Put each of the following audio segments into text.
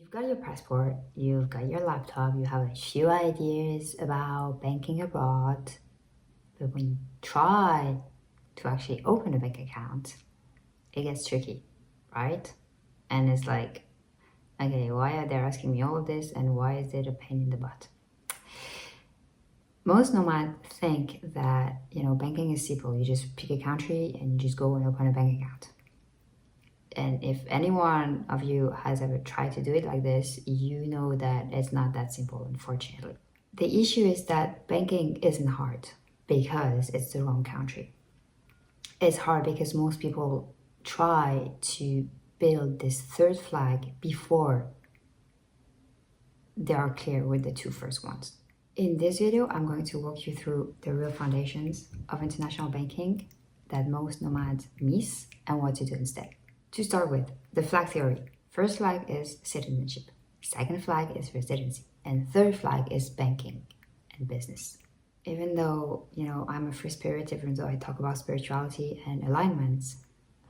You've got your passport, you've got your laptop, you have a few ideas about banking abroad, but when you try to actually open a bank account, it gets tricky, right? And it's like, okay, why are they asking me all of this and why is it a pain in the butt? Most nomads think that, banking is simple. You just pick a country and you just go and open a bank account. And if any one of you has ever tried to do it like this, you know that it's not that simple, unfortunately. The issue is that banking isn't hard because it's the wrong country. It's hard because most people try to build this third flag before they are clear with the two first ones. In this video, I'm going to walk you through the real foundations of international banking that most nomads miss and what to do instead. To start with, the flag theory. First flag is citizenship, second flag is residency, and third flag is banking and business. Even though, I'm a free spirit, even though I talk about spirituality and alignments,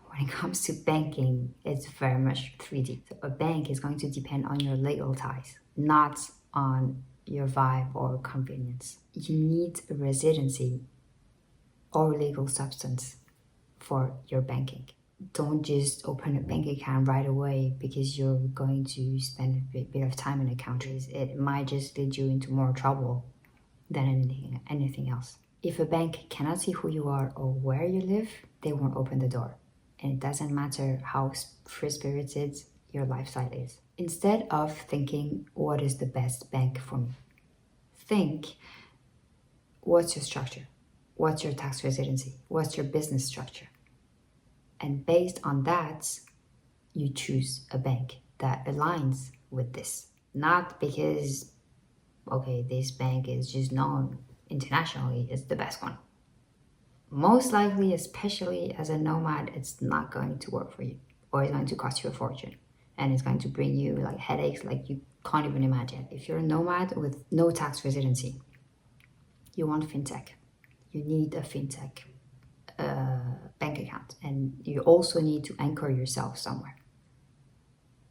when it comes to banking, it's very much 3D. So a bank is going to depend on your legal ties, not on your vibe or convenience. You need a residency or legal substance for your banking. Don't just open a bank account right away because you're going to spend a bit of time in the countries. It might just lead you into more trouble than anything else. If a bank cannot see who you are or where you live, they won't open the door. And it doesn't matter how free-spirited your lifestyle is. Instead of thinking, what is the best bank for me? Think, what's your structure? What's your tax residency? What's your business structure? And based on that, you choose a bank that aligns with this. Not because, okay, this bank is just known internationally as the best one. Most likely, especially as a nomad, it's not going to work for you, or it's going to cost you a fortune. And it's going to bring you like headaches like you can't even imagine. If you're a nomad with no tax residency, you want fintech. You need a fintech bank account, and you also need to anchor yourself somewhere.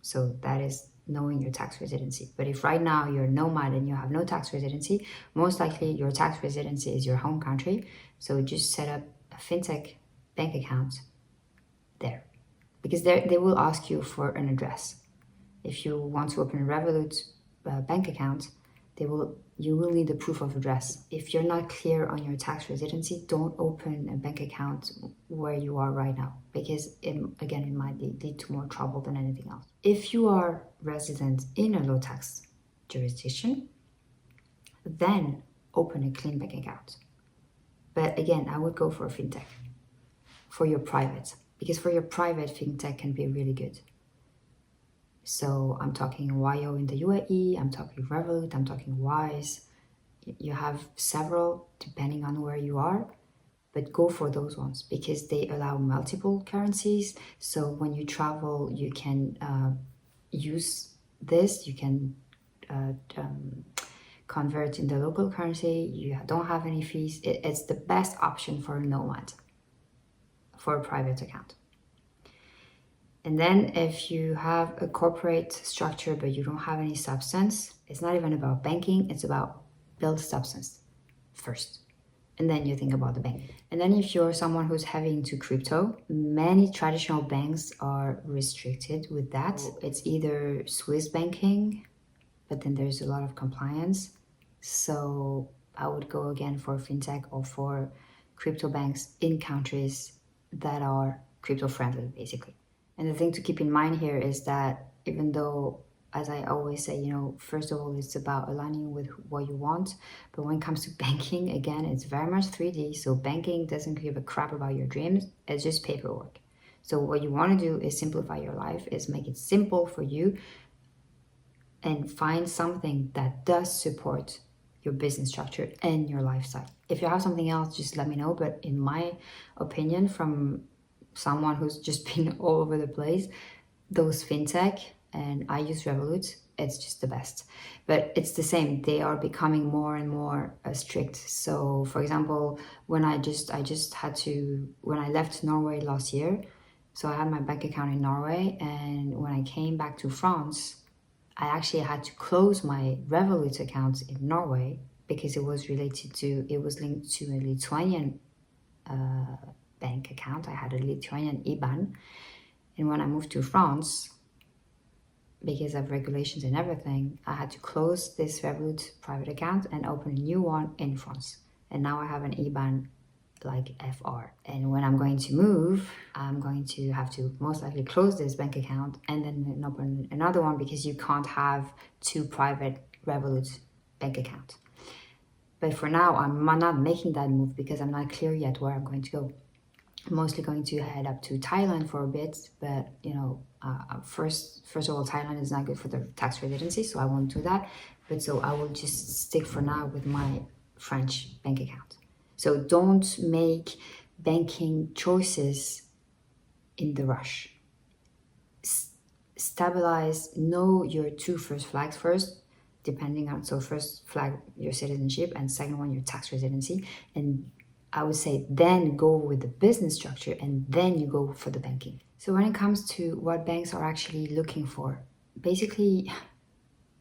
So that is knowing your tax residency. But if right now you're a nomad and you have no tax residency, most likely your tax residency is your home country. So just set up a fintech bank account there, because they will ask you for an address. If you want to open a Revolut bank account, you will need a proof of address. If you're not clear on your tax residency, don't open a bank account where you are right now, because it might lead to more trouble than anything else. If you are resident in a low tax jurisdiction, then open a clean bank account. But again, I would go for a fintech for your private, because for your private, fintech can be really good. So I'm talking YO in the UAE, I'm talking Revolut, I'm talking Wise. You have several depending on where you are, but go for those ones because they allow multiple currencies. So when you travel, you can use this, you can convert in the local currency. You don't have any fees. It's the best option for a nomad for a private account. And then if you have a corporate structure, but you don't have any substance, it's not even about banking, it's about build substance first. And then you think about the bank. And then if you're someone who's heavy into crypto, many traditional banks are restricted with that. It's either Swiss banking, but then there's a lot of compliance. So I would go again for fintech or for crypto banks in countries that are crypto friendly, basically. And the thing to keep in mind here is that even though, as I always say, first of all, it's about aligning with what you want. But when it comes to banking, again, it's very much 3D. So banking doesn't give a crap about your dreams. It's just paperwork. So what you want to do is simplify your life, is make it simple for you and find something that does support your business structure and your lifestyle. If you have something else, just let me know. But in my opinion, from someone who's just been all over the place, those fintech, and I use Revolut, it's just the best. But it's the same, they are becoming more and more strict. So for example, when I left Norway last year, so I had my bank account in Norway, and when I came back to France, I actually had to close my Revolut account in Norway because it was linked to a Lithuanian bank account. I had a Lithuanian IBAN. And when I moved to France, because of regulations and everything, I had to close this Revolut private account and open a new one in France. And now I have an IBAN like FR. And when I'm going to move, I'm going to have to most likely close this bank account and then open another one, because you can't have two private Revolut bank accounts. But for now, I'm not making that move because I'm not clear yet where I'm going to go. I'm mostly going to head up to Thailand for a bit, but first of all, Thailand is not good for the tax residency, so I won't do that. But so I will just stick for now with my French bank account. So don't make banking choices in the rush. Stabilize, know your two first flags first, depending on, so first flag your citizenship and second one your tax residency. And I would say then go with the business structure and then you go for the banking. So when it comes to what banks are actually looking for, basically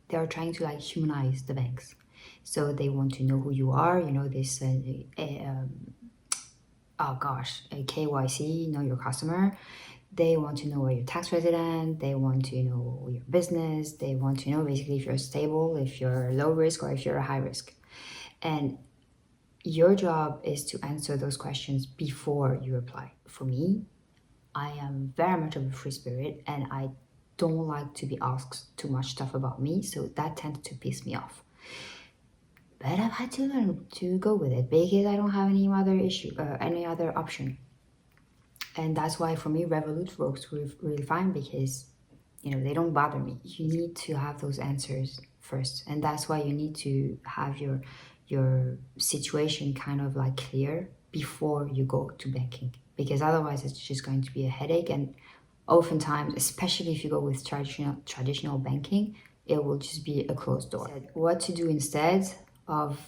they are trying to like humanize the banks. So they want to know who you are, this KYC, know your customer. They want to know where you're tax resident. They want to know your business. They want to know basically if you're stable, if you're low risk, or if you're a high risk. And your job is to answer those questions before you apply. For me, I am very much of a free spirit and I don't like to be asked too much stuff about me, so that tends to piss me off. But I've had to learn to go with it because I don't have any other option. And that's why for me, Revolut works really fine because, they don't bother me. You need to have those answers first. And that's why you need to have your situation kind of like clear before you go to banking. Because otherwise it's just going to be a headache. And oftentimes, especially if you go with traditional banking, it will just be a closed door. What to do instead of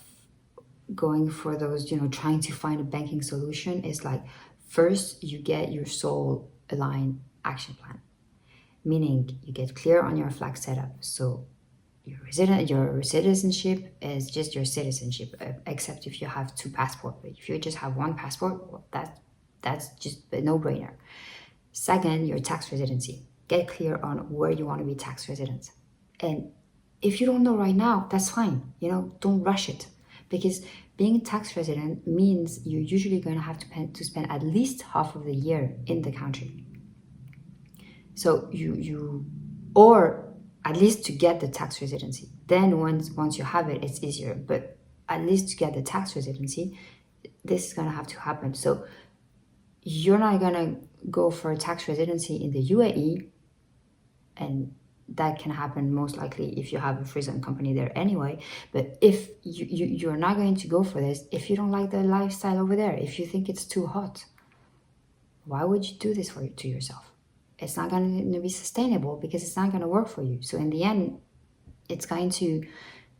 going for those, trying to find a banking solution is like, first you get your soul aligned action plan, meaning you get clear on your flag setup. So your citizenship is just your citizenship, except if you have two passports. But if you just have one passport, well, that's just a no-brainer. Second, your tax residency. Get clear on where you want to be tax resident. And if you don't know right now, that's fine. Don't rush it, because being a tax resident means you're usually going to have to spend at least half of the year in the country. So or at least to get the tax residency. Then once you have it, it's easier. But at least to get the tax residency, this is going to have to happen. So you're not going to go for a tax residency in the UAE, and that can happen most likely if you have a freelance company there anyway. But if you're not going to go for this, if you don't like the lifestyle over there, if you think it's too hot, why would you do this to yourself? It's not going to be sustainable because it's not going to work for you. So in the end, it's going to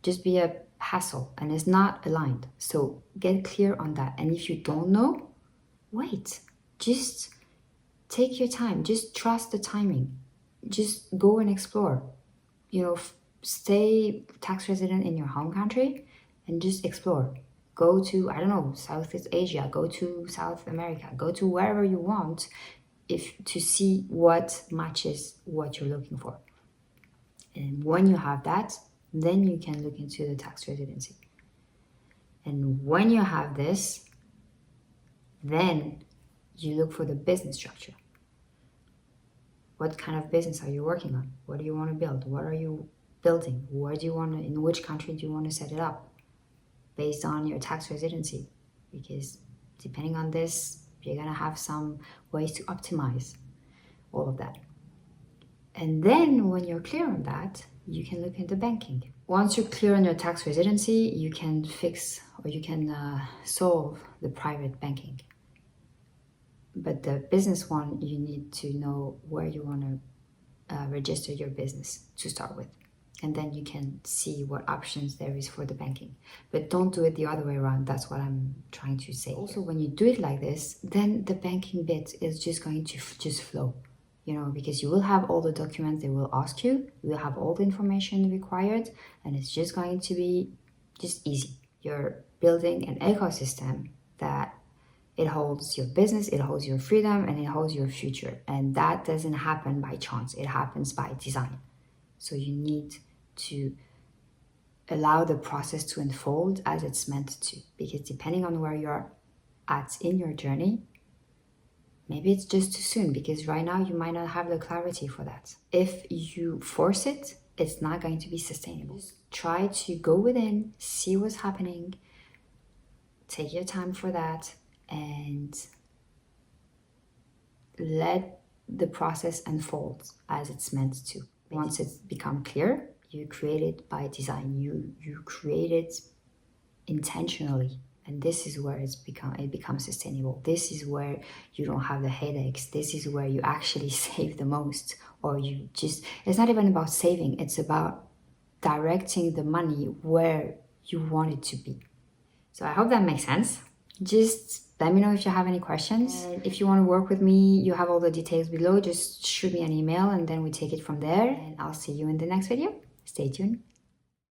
just be a hassle and it's not aligned. So get clear on that. And if you don't know, wait. Just take your time. Just trust the timing. Just go and explore. Stay tax resident in your home country and just explore. Go to, Southeast Asia, go to South America, go to wherever you want to see what matches what you're looking for. And when you have that, then you can look into the tax residency. And when you have this, then you look for the business structure. What kind of business are you working on? What do you want to build? What are you building? In which country do you want to set it up? Based on your tax residency. Because depending on this, you're going to have some ways to optimize all of that. And then when you're clear on that, you can look into banking. Once you're clear on your tax residency, you can fix or you can solve the private banking. But the business one, you need to know where you want to register your business to start with. And then you can see what options there is for the banking. But don't do it the other way around. That's what I'm trying to say. Also, when you do it like this, then the banking bit is just going to just flow. because you will have all the documents they will ask you, you will have all the information required, and it's just going to be just easy. You're building an ecosystem that it holds your business, it holds your freedom, and it holds your future. And that doesn't happen by chance, it happens by design. So you need to allow the process to unfold as it's meant to, because depending on where you're at in your journey, maybe it's just too soon, because right now you might not have the clarity for that. If you force it, it's not going to be sustainable. Just try to go within, see what's happening, take your time for that, and let the process unfold as it's meant to. Once it's become clear, you create it by design. You create it intentionally, and this is where it becomes sustainable. This is where you don't have the headaches. This is where you actually save the most, or it's not even about saving, it's about directing the money where you want it to be. So I hope that makes sense. Just let me know if you have any questions. And if you want to work with me, you have all the details below. Just shoot me an email and then we take it from there. And I'll see you in the next video. Stay tuned.